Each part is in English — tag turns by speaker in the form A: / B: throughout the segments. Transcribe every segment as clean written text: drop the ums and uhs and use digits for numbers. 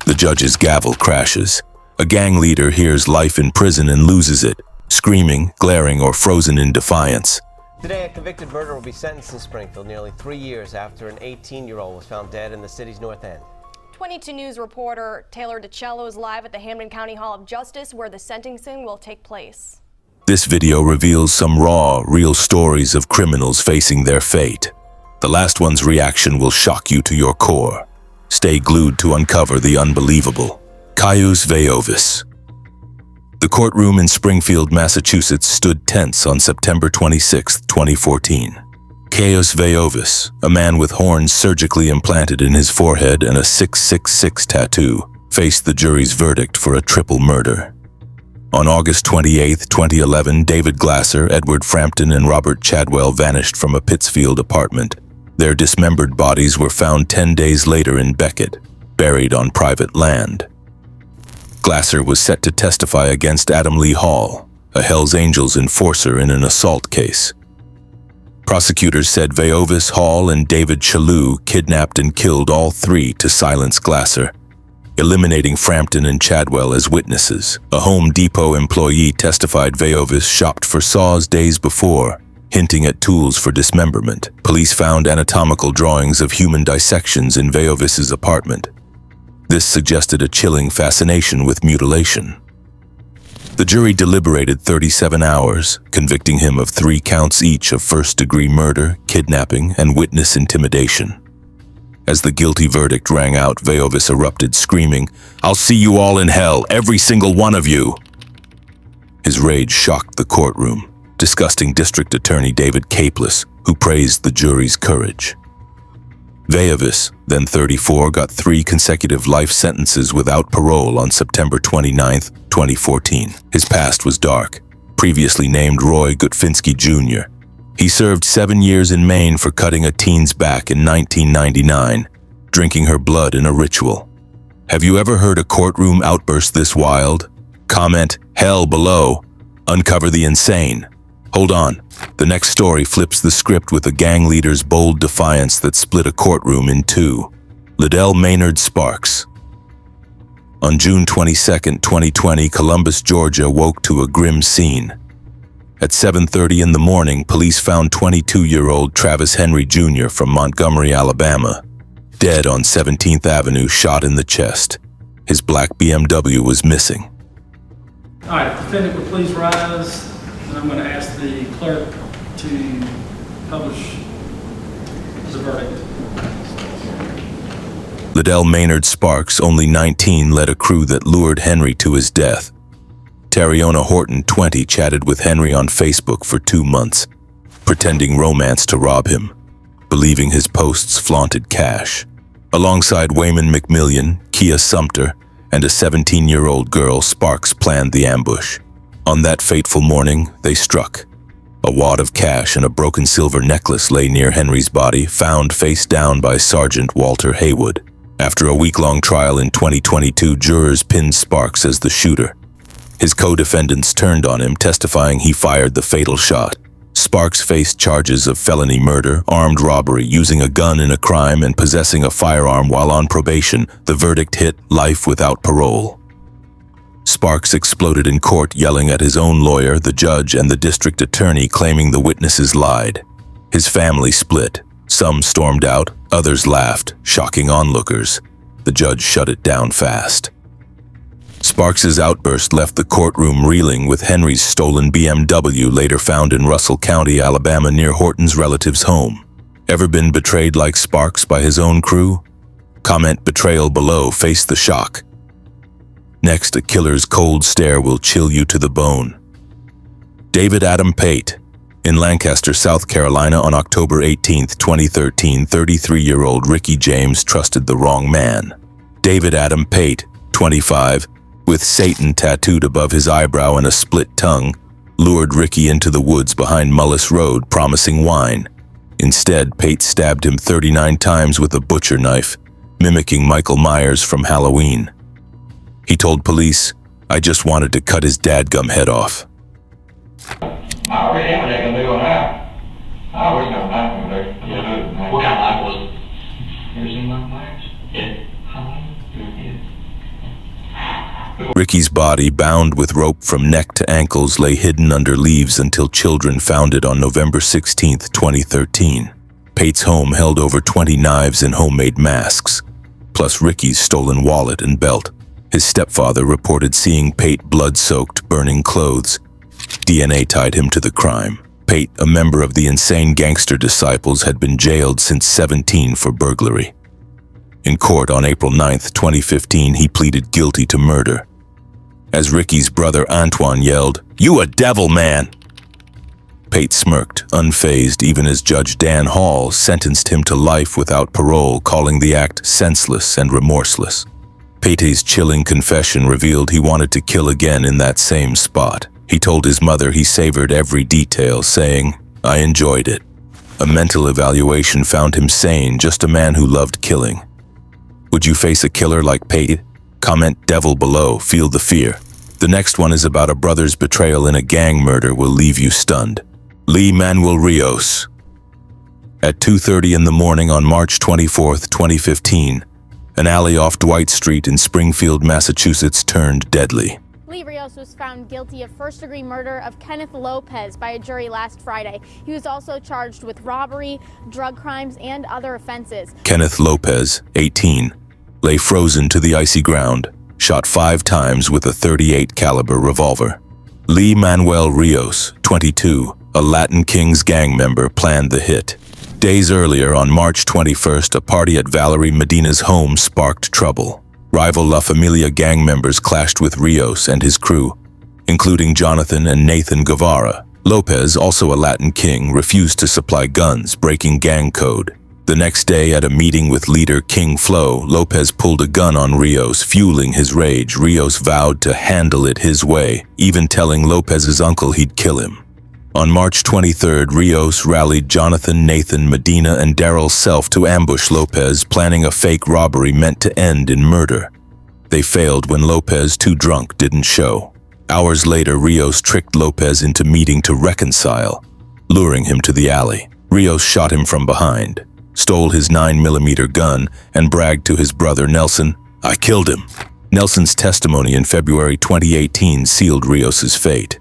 A: The judge's gavel crashes. A gang leader hears life in prison and loses it, screaming, glaring, or frozen in defiance.
B: Today, a convicted murderer will be sentenced in Springfield nearly 3 years after an 18-year-old was found dead in the city's north end.
C: 22 News reporter Taylor DiCello is live at the Hamden County Hall of Justice, where the sentencing will take place.
A: This video reveals some raw, real stories of criminals facing their fate. The last one's reaction will shock you to your core. Stay glued to uncover the unbelievable. Caius Veiovis. The courtroom in Springfield, Massachusetts stood tense on September 26, 2014. Caius Veiovis, a man with horns surgically implanted in his forehead and a 666 tattoo, faced the jury's verdict for a triple murder. On August 28, 2011, David Glasser, Edward Frampton, and Robert Chadwell vanished from a Pittsfield apartment. Their dismembered bodies were found 10 days later in Beckett, buried on private land. Glasser was set to testify against Adam Lee Hall, a Hells Angels enforcer in an assault case. Prosecutors said Veiovis, Hall, and David Caillou kidnapped and killed all three to silence Glasser, eliminating Frampton and Chadwell as witnesses. A Home Depot employee testified Veiovis shopped for saws days before, hinting at tools for dismemberment. Police found anatomical drawings of human dissections in Veiovis's apartment. This suggested a chilling fascination with mutilation. The jury deliberated 37 hours, convicting him of 3 counts each of first-degree murder, kidnapping, and witness intimidation. As the guilty verdict rang out, Veiovis erupted, screaming, "I'll see you all in hell, every single one of you!" His rage shocked the courtroom, disgusting District Attorney David Pate, who praised the jury's courage. Veiovis, then 34, got 3 consecutive life sentences without parole on September 29, 2014. His past was dark. Previously named Roy Gutfinski Jr., he served 7 years in Maine for cutting a teen's back in 1999, drinking her blood in a ritual. Have you ever heard a courtroom outburst this wild? Comment "hell" below. Uncover the insane. Hold on. The next story flips the script with a gang leader's bold defiance that split a courtroom in 2. Liddell Maynard Sparks. On June 22, 2020, Columbus, Georgia woke to a grim scene. At 7:30 in the morning, police found 22-year-old Travis Henry Jr. from Montgomery, Alabama, dead on 17th Avenue, shot in the chest. His black BMW was missing.
D: All right, defendant would please rise, and I'm going to ask the clerk to publish the verdict.
A: Liddell Maynard Sparks, only 19, led a crew that lured Henry to his death. Tariona Horton, 20, chatted with Henry on Facebook for 2 months, pretending romance to rob him, believing his posts flaunted cash. Alongside Wayman McMillian, Kia Sumter, and a 17-year-old girl, Sparks planned the ambush. On that fateful morning, they struck. A wad of cash and a broken silver necklace lay near Henry's body, found face down by Sergeant Walter Haywood. After a week-long trial in 2022, jurors pinned Sparks as the shooter. His co-defendants turned on him, testifying he fired the fatal shot. Sparks faced charges of felony murder, armed robbery, using a gun in a crime, and possessing a firearm while on probation. The verdict hit life without parole. Sparks exploded in court, yelling at his own lawyer, the judge, and the district attorney, claiming the witnesses lied. His family split. Some stormed out, others laughed, shocking onlookers. The judge shut it down fast. Sparks's outburst left the courtroom reeling, with Henry's stolen BMW later found in Russell County, Alabama, near Horton's relative's home. Ever been betrayed like Sparks by his own crew? Comment "betrayal" below. Face the shock. Next, a killer's cold stare will chill you to the bone. David Adam Pate. In Lancaster, South Carolina, on October 18, 2013, 33-year-old Ricky James trusted the wrong man. David Adam Pate, 25, with Satan tattooed above his eyebrow and a split tongue, lured Ricky into the woods behind Mullis Road, promising wine. Instead, Pate stabbed him 39 times with a butcher knife, mimicking Michael Myers from Halloween. He told police, "I just wanted to cut his dadgum head off."
E: I already have a new one now. I always got a knife in there. Yeah, what kind of knife was it? You ever seen Michael Myers? Yeah. How long? Yeah.
A: Ricky's body, bound with rope from neck to ankles, lay hidden under leaves until children found it on November 16, 2013. Pate's home held over 20 knives and homemade masks, plus Ricky's stolen wallet and belt. His stepfather reported seeing Pate blood-soaked, burning clothes. DNA tied him to the crime. Pate, a member of the insane gangster disciples, had been jailed since 17 for burglary. In court on April 9, 2015, he pleaded guilty to murder. As Ricky's brother Antoine yelled, "You a devil, man!" Pate smirked, unfazed, even as Judge Dan Hall sentenced him to life without parole, calling the act senseless and remorseless. Pate's chilling confession revealed he wanted to kill again in that same spot. He told his mother he savored every detail, saying, "I enjoyed it." A mental evaluation found him sane, just a man who loved killing. Would you face a killer like Pate? Comment devil below, feel the fear. The next one is about a brother's betrayal in a gang murder will leave you stunned. Manuel Rios. At 2:30 in the morning on March 24, 2015, an alley off Dwight Street in Springfield, Massachusetts turned deadly.
F: Rios was found guilty of first-degree murder of Kenneth Lopez by a jury last Friday. He was also charged with robbery, drug crimes, and other offenses.
A: Kenneth Lopez, 18, lay frozen to the icy ground, shot 5 times with a .38 caliber revolver. Manuel Rios, 22, a Latin Kings gang member, planned the hit. Days earlier, on March 21st, a party at Valerie Medina's home sparked trouble. Rival La Familia gang members clashed with Rios and his crew, including Jonathan and Nathan Guevara. Lopez, also a Latin King, refused to supply guns, breaking gang code. The next day, at a meeting with leader King Flo, Lopez pulled a gun on Rios, fueling his rage. Rios vowed to handle it his way, even telling Lopez's uncle he'd kill him. On March 23rd, Rios rallied Jonathan, Nathan, Medina, and Darryl Self to ambush Lopez, planning a fake robbery meant to end in murder. They failed when Lopez, too drunk, didn't show. Hours later, Rios tricked Lopez into meeting to reconcile, luring him to the alley. Rios shot him from behind, stole his 9mm gun, and bragged to his brother Nelson, "I killed him." Nelson's testimony in February 2018 sealed Rios's fate.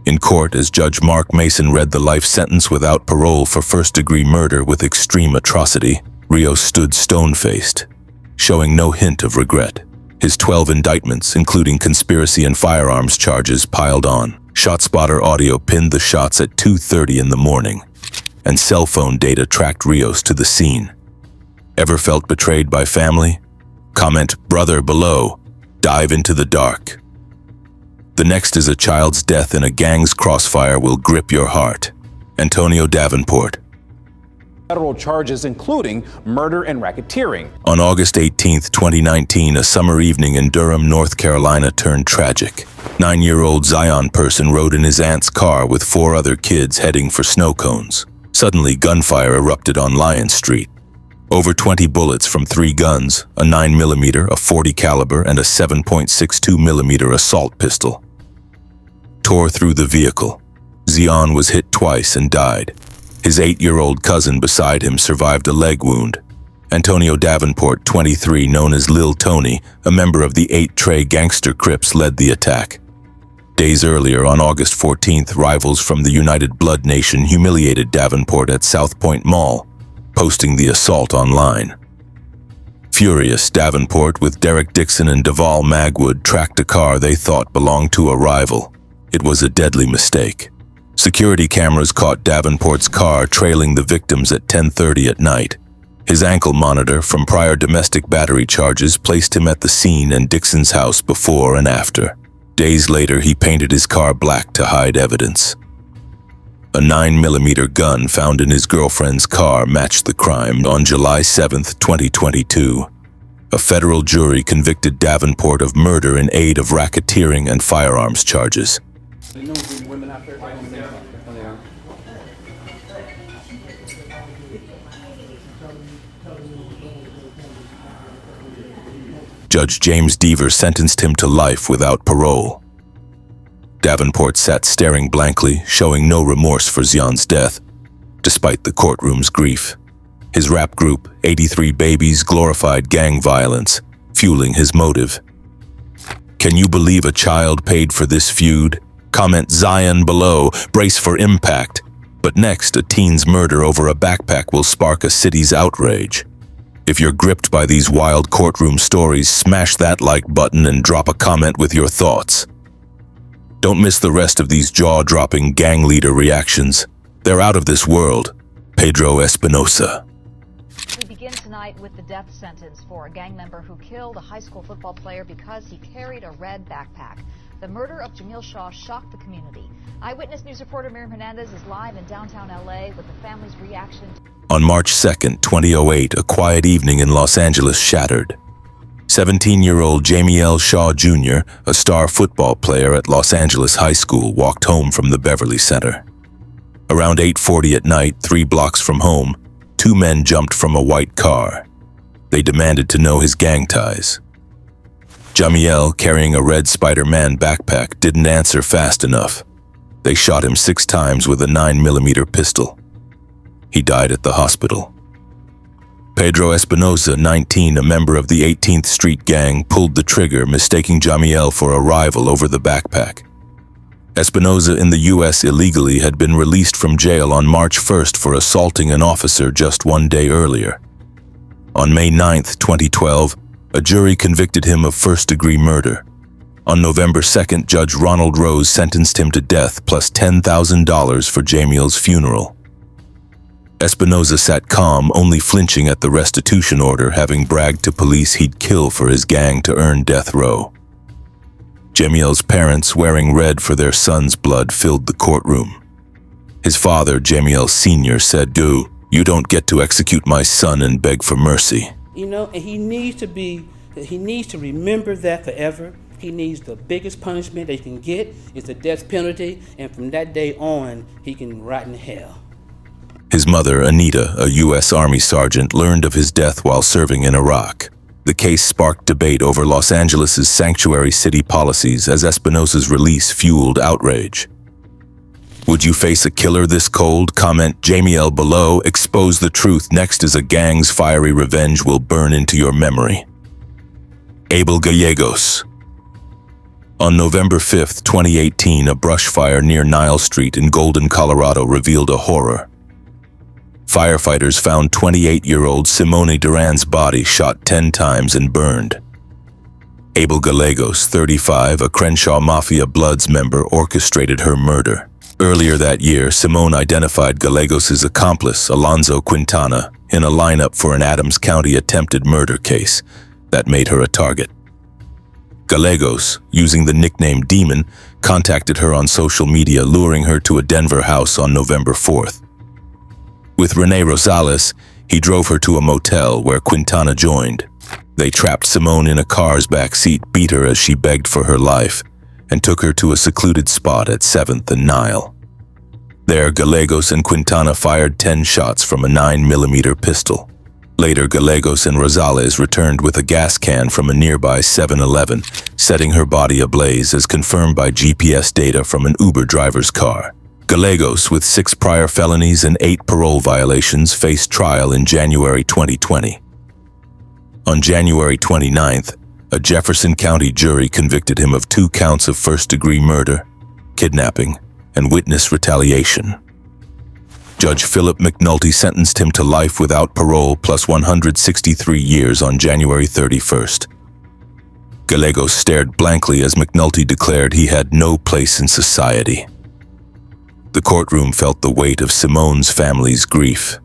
A: In court, as Judge Mark Mason read the life sentence without parole for first-degree murder with extreme atrocity, Rios stood stone-faced, showing no hint of regret. His 12 indictments, including conspiracy and firearms charges, piled on. ShotSpotter audio pinned the shots at 2:30 in the morning, and cell phone data tracked Rios to the scene. Ever felt betrayed by family? Comment "brother" below. Dive into the dark. The next is a child's death in a gang's crossfire will grip your heart. Antonio Davenport.
G: Federal charges including murder and racketeering.
A: On August 18, 2019, a summer evening in Durham, North Carolina turned tragic. 9-year-old Zion Person rode in his aunt's car with 4 other kids heading for snow cones. Suddenly, gunfire erupted on Lyon Street. Over 20 bullets from 3 guns, a 9mm, a .40 caliber, and a 7.62mm assault pistol, tore through the vehicle. Zion was hit twice and died. His 8-year-old cousin beside him survived a leg wound. Antonio Davenport, 23, known as Lil Tony, a member of the 8 Trey gangster Crips, led the attack. Days earlier, on August 14th, rivals from the United Blood Nation humiliated Davenport at South Point Mall, posting the assault online. Furious, Davenport, with Derek Dixon and Deval Magwood, tracked a car they thought belonged to a rival. It was a deadly mistake. Security cameras caught Davenport's car trailing the victims at 10:30 at night. His ankle monitor from prior domestic battery charges placed him at the scene and Dixon's house before and after. Days later, he painted his car black to hide evidence. A 9mm gun found in his girlfriend's car matched the crime. On July 7, 2022, a federal jury convicted Davenport of murder in aid of racketeering and firearms charges. Judge James Deaver sentenced him to life without parole. Davenport sat staring blankly, showing no remorse for Zion's death, despite the courtroom's grief. His rap group, 83 Babies, glorified gang violence, fueling his motive. Can you believe a child paid for this feud? Comment Zion below, brace for impact. But next, a teen's murder over a backpack will spark a city's outrage. If you're gripped by these wild courtroom stories, smash that like button and drop a comment with your thoughts. Don't miss the rest of these jaw-dropping gang leader reactions. They're out of this world. Pedro Espinosa.
H: We begin tonight with the death sentence for a gang member who killed a high school football player because he carried a red backpack. The murder of Jamil Shaw shocked the community. Eyewitness News reporter Miriam Hernandez is live in downtown LA with the family's reaction.
A: On March 2nd, 2008, a quiet evening in Los Angeles shattered. 17-year-old Jamiel Shaw Jr., a star football player at Los Angeles High School, walked home from the Beverly Center. Around 8:40 at night, 3 blocks from home, 2 men jumped from a white car. They demanded to know his gang ties. Jamiel, carrying a red Spider-Man backpack, didn't answer fast enough. They shot him 6 times with a 9mm pistol. He died at the hospital. Pedro Espinosa, 19, a member of the 18th Street Gang, pulled the trigger, mistaking Jamiel for a rival over the backpack. Espinosa in the U.S. illegally had been released from jail on March 1st for assaulting an officer just 1 day earlier. On May 9, 2012, a jury convicted him of first-degree murder. On November 2nd, Judge Ronald Rose sentenced him to death plus $10,000 for Jamiel's funeral. Espinosa sat calm, only flinching at the restitution order, having bragged to police he'd kill for his gang to earn death row. Jamiel's parents, wearing red for their son's blood, filled the courtroom. His father, Jamiel Sr., said, "You don't get to execute my son and beg for mercy."
I: You know, and he needs to remember that forever. He needs the biggest punishment that he can get is the death penalty, and from that day on, he can rot in hell.
A: His mother, Anita, a U.S. Army sergeant, learned of his death while serving in Iraq. The case sparked debate over Los Angeles' sanctuary city policies as Espinosa's release fueled outrage. Would you face a killer this cold? Comment Jamiel below. Expose the truth. Next is a gang's fiery revenge will burn into your memory. Abel Gallegos. On November 5, 2018, a brush fire near Nile Street in Golden, Colorado revealed a horror. Firefighters found 28-year-old Simone Duran's body shot 10 times and burned. Abel Gallegos, 35, a Crenshaw Mafia Bloods member, orchestrated her murder. Earlier that year, Simone identified Gallegos' accomplice, Alonzo Quintana, in a lineup for an Adams County attempted murder case that made her a target. Gallegos, using the nickname Demon, contacted her on social media, luring her to a Denver house on November 4th. With Rene Rosales, he drove her to a motel where Quintana joined. They trapped Simone in a car's back seat, beat her as she begged for her life, and took her to a secluded spot at 7th and Nile. There, Gallegos and Quintana fired 10 shots from a 9mm pistol. Later, Gallegos and Rosales returned with a gas can from a nearby 7-Eleven, setting her body ablaze as confirmed by GPS data from an Uber driver's car. Gallegos, with 6 prior felonies and 8 parole violations, faced trial in January 2020. On January 29th, a Jefferson County jury convicted him of 2 counts of first-degree murder, kidnapping, and witness retaliation. Judge Philip McNulty sentenced him to life without parole plus 163 years on January 31st. Gallegos stared blankly as McNulty declared he had no place in society. The courtroom felt the weight of Simone's family's grief.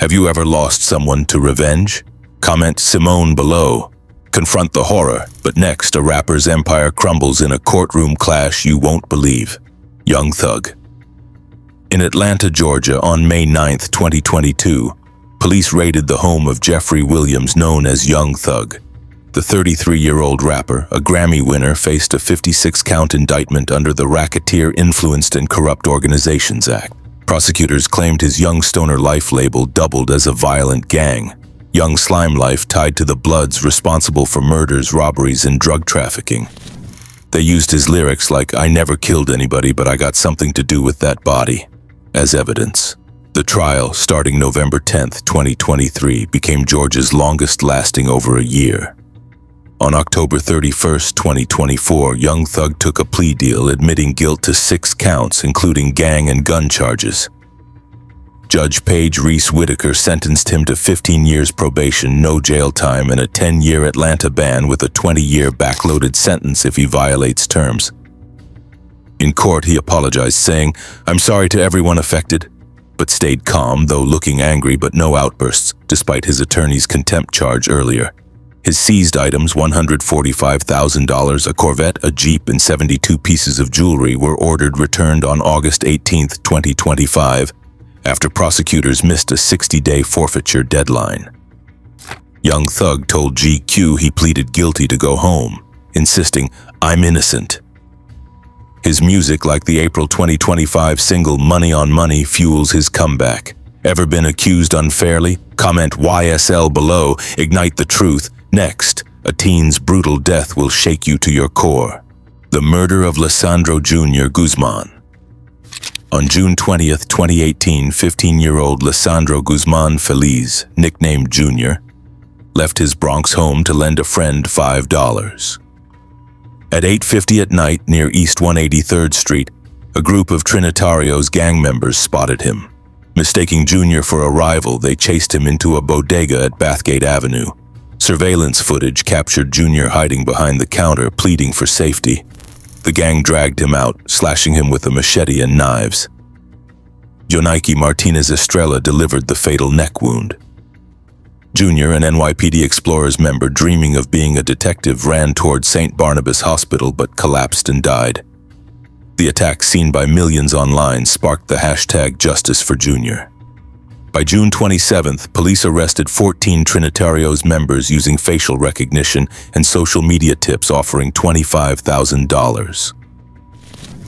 A: Have you ever lost someone to revenge? Comment Simone below. Confront the horror, but next, a rapper's empire crumbles in a courtroom clash you won't believe. Young Thug. In Atlanta, Georgia, on May 9, 2022, police raided the home of Jeffrey Williams, known as Young Thug. The 33-year-old rapper, a Grammy winner, faced a 56-count indictment under the Racketeer Influenced and Corrupt Organizations Act. Prosecutors claimed his Young Stoner Life label doubled as a violent gang. Young Slime Life tied to the Bloods responsible for murders, robberies, and drug trafficking. They used his lyrics like, "I never killed anybody, but I got something to do with that body," as evidence. The trial, starting November 10, 2023, became Georgia's longest, lasting over a year. On October 31, 2024, Young Thug took a plea deal admitting guilt to 6 counts, including gang and gun charges. Judge Paige Reese Whitaker sentenced him to 15 years probation, no jail time, and a 10-year Atlanta ban with a 20-year backloaded sentence if he violates terms. In court, he apologized, saying, "I'm sorry to everyone affected," but stayed calm, though looking angry, but no outbursts, despite his attorney's contempt charge earlier. His seized items, $145,000, a Corvette, a Jeep, and 72 pieces of jewelry were ordered returned on August 18, 2025, after prosecutors missed a 60-day forfeiture deadline. Young Thug told GQ he pleaded guilty to go home, insisting, "I'm innocent." His music, like the April 2025 single Money on Money, fuels his comeback. Ever been accused unfairly? Comment YSL below, ignite the truth. Next, a teen's brutal death will shake you to your core. The murder of Lesandro Jr. Guzman. On June 20, 2018, 15-year-old Lesandro Guzman Feliz, nicknamed Jr., left his Bronx home to lend a friend $5. At 8:50 at night near East 183rd Street, a group of Trinitarios gang members spotted him. Mistaking Jr. for a rival, they chased him into a bodega at Bathgate Avenue. Surveillance footage captured Jr. hiding behind the counter, pleading for safety. The gang dragged him out, slashing him with a machete and knives. Yonaiki Martinez Estrella delivered the fatal neck wound. Jr., an NYPD Explorers member dreaming of being a detective, ran toward St. Barnabas Hospital but collapsed and died. The attack, seen by millions online, sparked the hashtag Justice for Jr. By June 27th, police arrested 14 Trinitarios members using facial recognition and social media tips offering $25,000.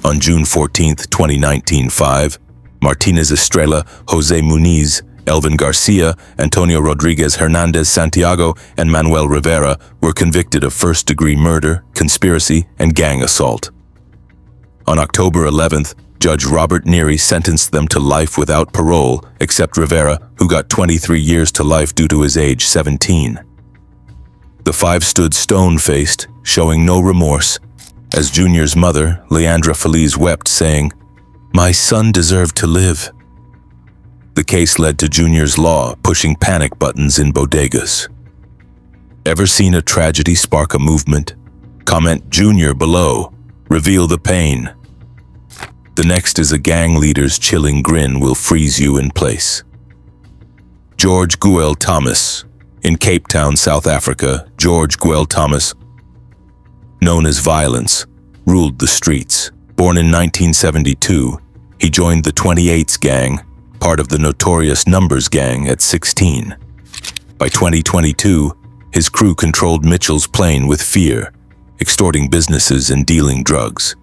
A: On June 14th, 2019, 5, Martinez Estrella, Jose Muniz, Elvin Garcia, Antonio Rodriguez Hernandez Santiago, and Manuel Rivera were convicted of first-degree murder, conspiracy, and gang assault. On October 11th, Judge Robert Neary sentenced them to life without parole, except Rivera, who got 23 years to life due to his age 17. The 5 stood stone-faced, showing no remorse, as Junior's mother, Leandra Feliz, wept, saying, "My son deserved to live." The case led to Junior's law, pushing panic buttons in bodegas. Ever seen a tragedy spark a movement? Comment Junior below. Reveal the pain. The next is a gang leader's chilling grin will freeze you in place. George Guel Thomas. In Cape Town, South Africa, George Guel Thomas, known as Violence, ruled the streets. Born in 1972, he joined the 28's gang, part of the notorious Numbers gang, at 16. By 2022, his crew controlled Mitchell's Plain with fear, extorting businesses and dealing drugs.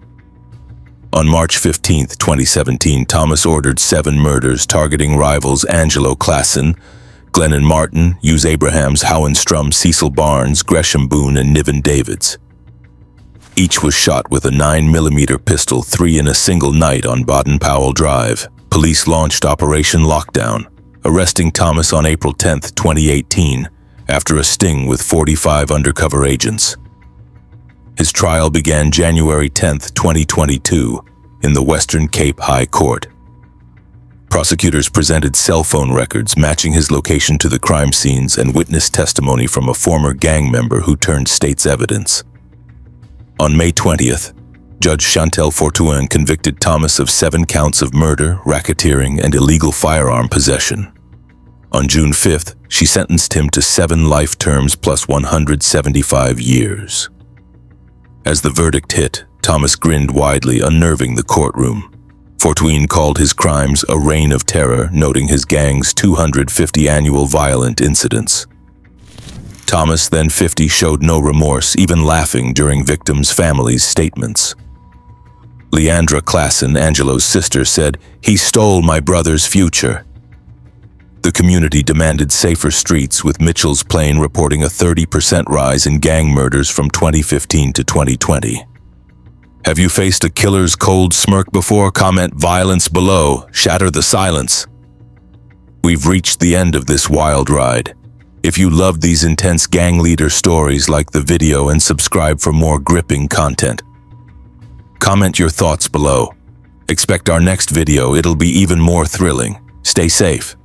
A: On March 15, 2017, Thomas ordered 7 murders targeting rivals Angelo Klassen, Glennon Martin, Hughes Abrahams, Hohenstrom, Cecil Barnes, Gresham Boone, and Niven Davids. Each was shot with a 9mm pistol, 3 in a single night on Baden-Powell Drive. Police launched Operation Lockdown, arresting Thomas on April 10, 2018, after a sting with 45 undercover agents. His trial began January 10, 2022, in the Western Cape High Court. Prosecutors presented cell phone records matching his location to the crime scenes and witness testimony from a former gang member who turned state's evidence. On May 20th, Judge Chantel Fortuin convicted Thomas of 7 counts of murder, racketeering, and illegal firearm possession. On June 5th, she sentenced him to 7 life terms plus 175 years. As the verdict hit, Thomas grinned widely, unnerving the courtroom. Fortuin called his crimes a reign of terror, noting his gang's 250 annual violent incidents. Thomas, then 50, showed no remorse, even laughing during victims' families' statements. Leandra Klassen, Angelo's sister, said, "He stole my brother's future." The community demanded safer streets, with Mitchell's Plain reporting a 30% rise in gang murders from 2015 to 2020. Have you faced a killer's cold smirk before? Comment violence below. Shatter the silence. We've reached the end of this wild ride. If you loved these intense gang leader stories, like the video and subscribe for more gripping content. Comment your thoughts below. Expect our next video, it'll be even more thrilling. Stay safe.